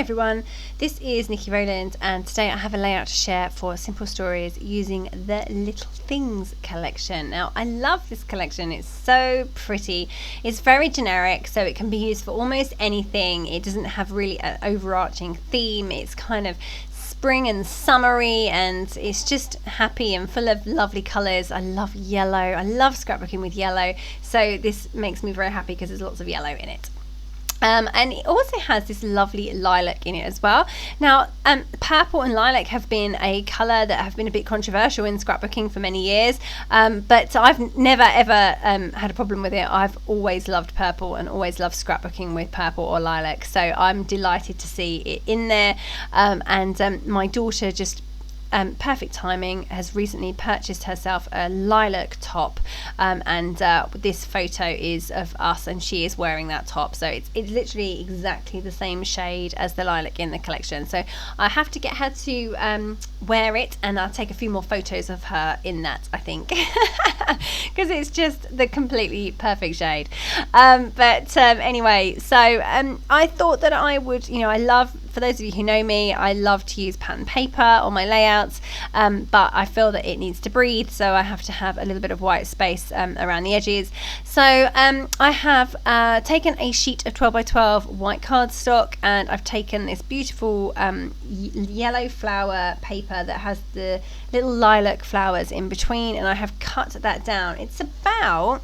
everyone, this is Nikki Rowland, and today I have a layout to share for Simple Stories using the Little Things collection. Now, I love this collection. It's so pretty. It's very generic, so it can be used for almost anything. It doesn't have really an overarching theme. It's kind of spring and summery, and it's just happy and full of lovely colours. I love yellow. I love scrapbooking with yellow, so this makes me very happy because there's lots of yellow in it. And it also has this lovely lilac in it as well. Now, purple and lilac have been a colour that have been a bit controversial in scrapbooking for many years, but I've never ever had a problem with it. I've always loved purple and always loved scrapbooking with purple or lilac, so I'm delighted to see it in there. And my daughter just perfect timing, has recently purchased herself a lilac top, and this photo is of us and she is wearing that top, so it's literally exactly the same shade as the lilac in the collection. So I have to get her to wear it, and I'll take a few more photos of her in that, I think, because it's just the completely perfect shade. Anyway, so I thought that I would, I love, for those of you who know me, I love to use pattern paper on my layouts, but I feel that it needs to breathe, so I have to have a little bit of white space around the edges. So I have taken a sheet of 12 by 12 white cardstock, and I've taken this beautiful yellow flower paper that has the little lilac flowers in between, and I have cut that down. It's about,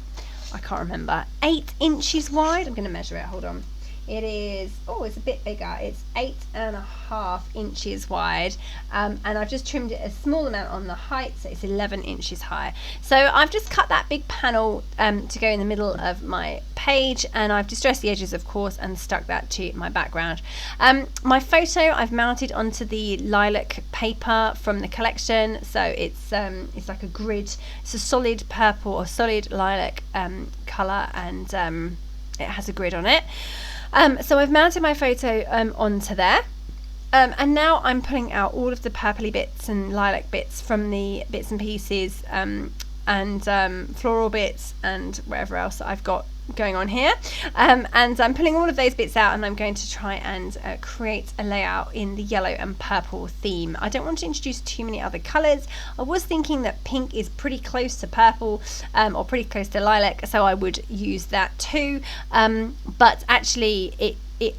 I can't remember, 8 inches wide. I'm going to measure it, hold on. It is, it's a bit bigger. It's 8.5 inches wide, and I've just trimmed it a small amount on the height, so it's 11 inches high. So I've just cut that big panel to go in the middle of my page, and I've distressed the edges, of course, and stuck that to my background. My photo I've mounted onto the lilac paper from the collection, so it's like a grid. It's a solid purple or solid lilac colour, and it has a grid on it. So I've mounted my photo onto there, and now I'm pulling out all of the purpley bits and lilac bits from the bits and pieces, and floral bits and whatever else I've got going on here, and I'm pulling all of those bits out, and I'm going to try and create a layout in the yellow and purple theme. I don't want to introduce too many other colours. I was thinking that pink is pretty close to purple, or pretty close to lilac, so I would use that too, but actually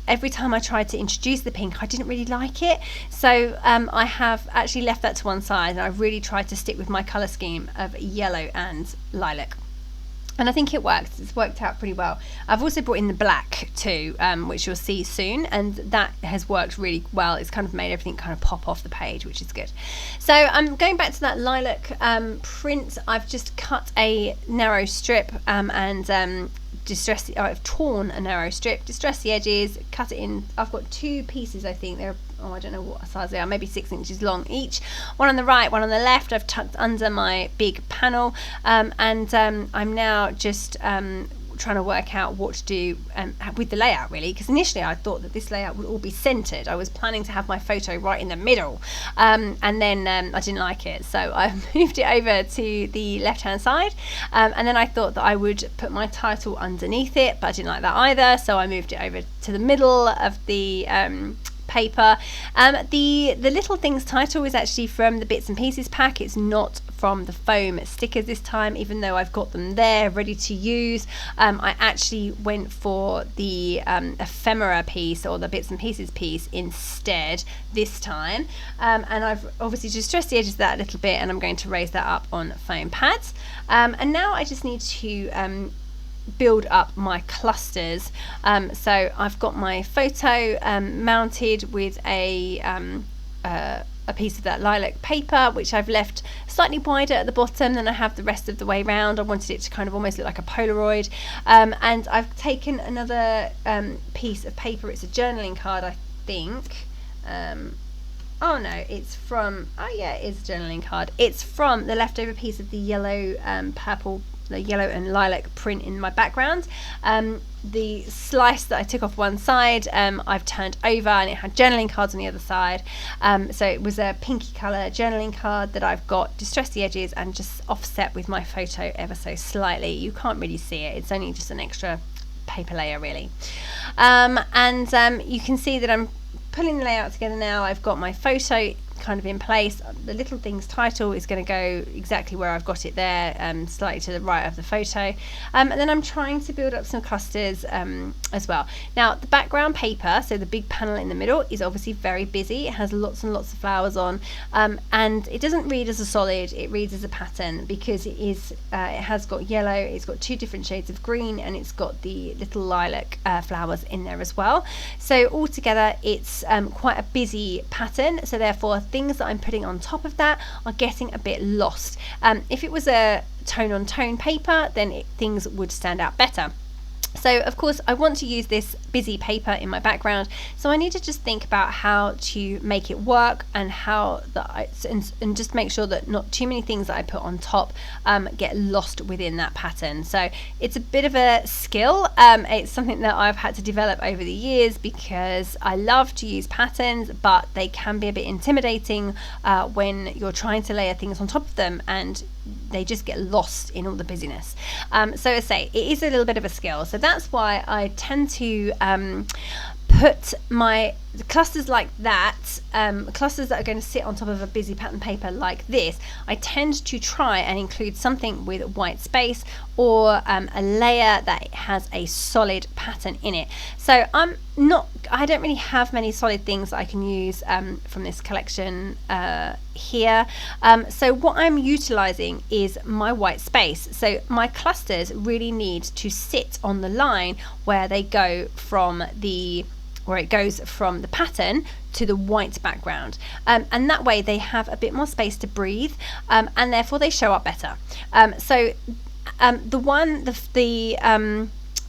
every time I tried to introduce the pink, I didn't really like it, so I have actually left that to one side, and I've really tried to stick with my colour scheme of yellow and lilac. And I think it works. It's worked out pretty well. I've also brought in the black too, which you'll see soon, and that has worked really well. It's kind of made everything kind of pop off the page, which is good. So I'm going back to that lilac print. I've just cut a narrow strip and I've torn a narrow strip, distressed the edges, cut it in. I've got 2 pieces, I think. They're, I don't know what size they are, maybe 6 inches long each. One on the right, one on the left. I've tucked under my big panel, and I'm now just trying to work out what to do with the layout, really, because initially I thought that this layout would all be centered. I was planning to have my photo right in the middle, and then I didn't like it, so I moved it over to the left hand side, and then I thought that I would put my title underneath it, but I didn't like that either, so I moved it over to the middle of the paper. The Little Things title is actually from the Bits and Pieces pack. It's not from the foam stickers this time, even though I've got them there ready to use. I actually went for the ephemera piece, or the Bits and Pieces piece, instead this time, and I've obviously just distressed the edges of that a little bit, and I'm going to raise that up on foam pads, and now I just need to build up my clusters. So I've got my photo mounted with a piece of that lilac paper, which I've left slightly wider at the bottom than I have the rest of the way round. I wanted it to kind of almost look like a Polaroid, and I've taken another piece of paper. It's a journaling card, I think. Oh no, it's from, it is a journaling card. It's from the leftover piece of the yellow the yellow and lilac print in my background. The slice that I took off one side, I've turned over, and it had journaling cards on the other side. So it was a pinky colour journaling card that I've got distressed the edges and just offset with my photo ever so slightly. You can't really see it, it's only just an extra paper layer really. You can see that I'm pulling the layout together now. I've got my photo kind of in place. The little things title is going to go exactly where I've got it there, slightly to the right of the photo, and then I'm trying to build up some clusters as well. Now the background paper, so the big panel in the middle, is obviously very busy. It has lots and lots of flowers on, and it doesn't read as a solid, it reads as a pattern, because it has got yellow, it's got 2 different shades of green, and it's got the little lilac flowers in there as well. So altogether it's quite a busy pattern, so therefore things that I'm putting on top of that are getting a bit lost. If it was a tone on tone paper, then things would stand out better. So of course I want to use this busy paper in my background, so I need to just think about how to make it work, and how and just make sure that not too many things that I put on top get lost within that pattern. So it's a bit of a skill. It's something that I've had to develop over the years, because I love to use patterns, but they can be a bit intimidating when you're trying to layer things on top of them and they just get lost in all the busyness. So I say, it is a little bit of a skill, so that's why I tend to put my clusters like that, clusters that are going to sit on top of a busy pattern paper like this. I tend to try and include something with white space, or a layer that has a solid pattern in it. So I don't really have many solid things that I can use from this collection here. So what I'm utilizing is my white space. So my clusters really need to sit on the line where it goes from the pattern to the white background, and that way they have a bit more space to breathe, and therefore they show up better.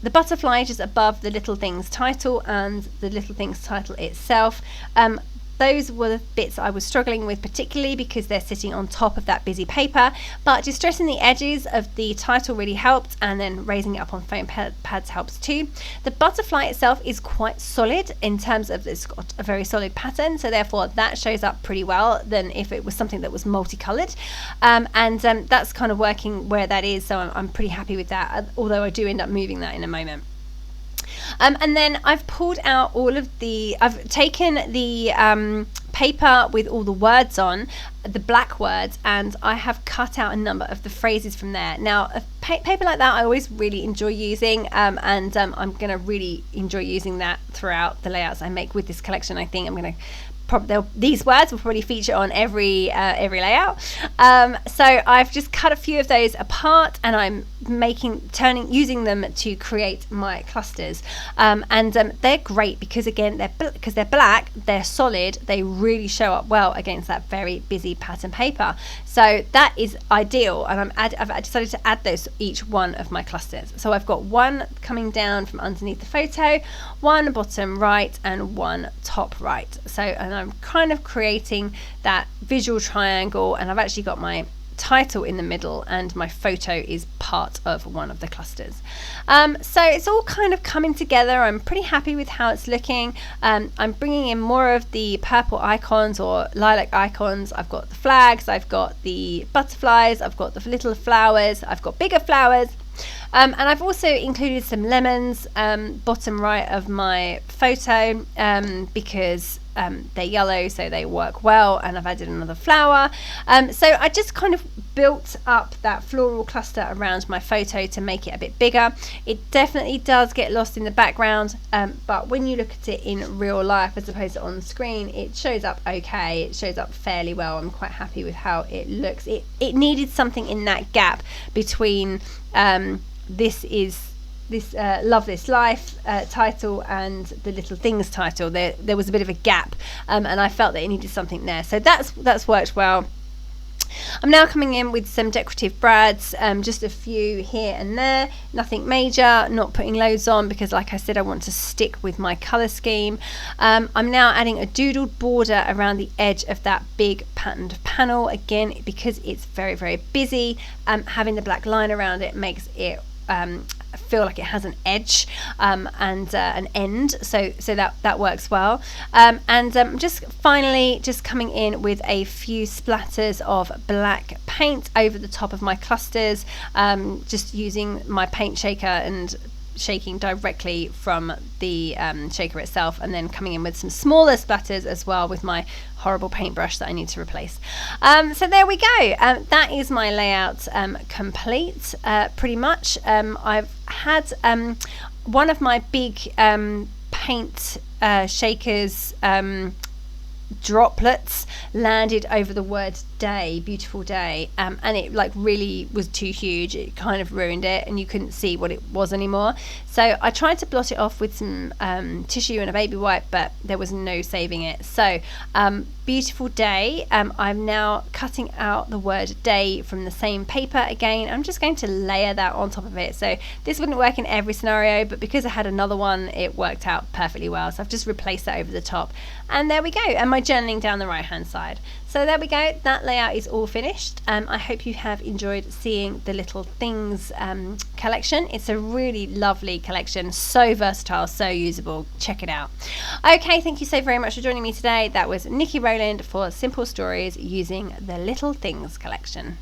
The butterfly just above the little things title and the little things title itself, those were the bits I was struggling with, particularly because they're sitting on top of that busy paper, but distressing the edges of the title really helped, and then raising it up on foam pads helps too. The butterfly itself is quite solid in terms of it's got a very solid pattern, so therefore that shows up pretty well than if it was something that was multicolored, and that's kind of working where that is, so I'm pretty happy with that, although I do end up moving that in a moment. And then I've pulled out I've taken the paper with all the words on, the black words, and I have cut out a number of the phrases from there. Now a paper like that I always really enjoy using, and I'm going to really enjoy using that throughout the layouts I make with this collection. I think I'm going to these words will probably feature on every layout. So I've just cut a few of those apart, and I'm using them to create my clusters, and they're great because again they're black, they're solid, they really show up well against that very busy pattern paper. So that is ideal, and I've decided to add those to each one of my clusters. So I've got one coming down from underneath the photo, one bottom right, and one top right. So, and I'm kind of creating that visual triangle, and I've actually got my title in the middle, and my photo is part of one of the clusters. So it's all kind of coming together. I'm pretty happy with how it's looking. I'm bringing in more of the purple icons or lilac icons. I've got the flags, I've got the butterflies, I've got the little flowers, I've got bigger flowers, and I've also included some lemons bottom right of my photo, because they're yellow, so they work well, and I've added another flower. So I just kind of built up that floral cluster around my photo to make it a bit bigger. It definitely does get lost in the background, but when you look at it in real life as opposed to on screen, it shows up okay. It shows up fairly well. I'm quite happy with how it looks. It needed something in that gap between Love This Life title and the Little Things title. There was a bit of a gap, and I felt that it needed something there, so that's worked well. I'm now coming in with some decorative brads, just a few here and there, nothing major, not putting loads on because like I said I want to stick with my colour scheme. I'm now adding a doodled border around the edge of that big patterned panel, again because it's very, very busy. Having the black line around it makes it feel like it has an edge and an end, so that works well. And just finally just coming in with a few splatters of black paint over the top of my clusters, just using my paint shaker and shaking directly from the shaker itself, and then coming in with some smaller splatters as well with my horrible paintbrush that I need to replace. So there we go. That is my layout complete, pretty much. I've had one of my big paint shakers droplets landed over the word day, beautiful day, and it like really was too huge. It kind of ruined it and you couldn't see what it was anymore. So I tried to blot it off with some tissue and a baby wipe, but there was no saving it. So beautiful day. I'm now cutting out the word day from the same paper again. I'm just going to layer that on top of it. So this wouldn't work in every scenario, but because I had another one, it worked out perfectly well. So I've just replaced that over the top, and there we go. And my journaling down the right hand side. So there we go. That layout is all finished. I hope you have enjoyed seeing the Little Things collection. It's a really lovely collection, so versatile, so usable. Check it out. Okay, thank you so very much for joining me today. That was Nikki Rowland for Simple Stories using the Little Things collection.